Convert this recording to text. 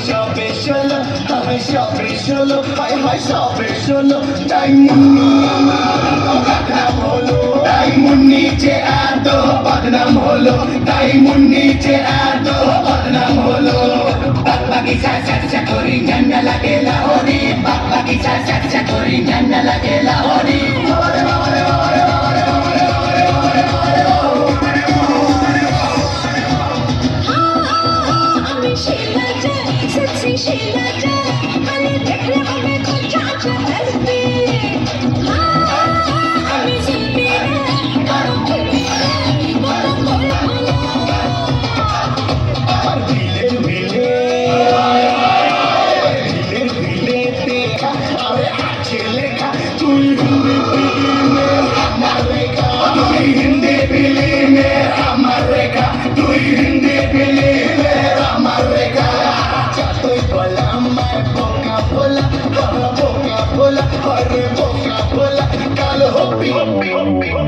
সবে ষোলো সবে ষোলো হায় সবে ষোলো বদনাম হলো ডায়মন্ড যে এত বদনাম হলো ডায়মন্ড যে এত বদনাম হলো বাপ্পা কি চর্চা করি জান্না লাগে লাহোরি বাপ্পা কি চর্চা করি জান্না লাগে Lahori Boca, bola, corre, boca, bola, calo, hopi, hopi, hopi.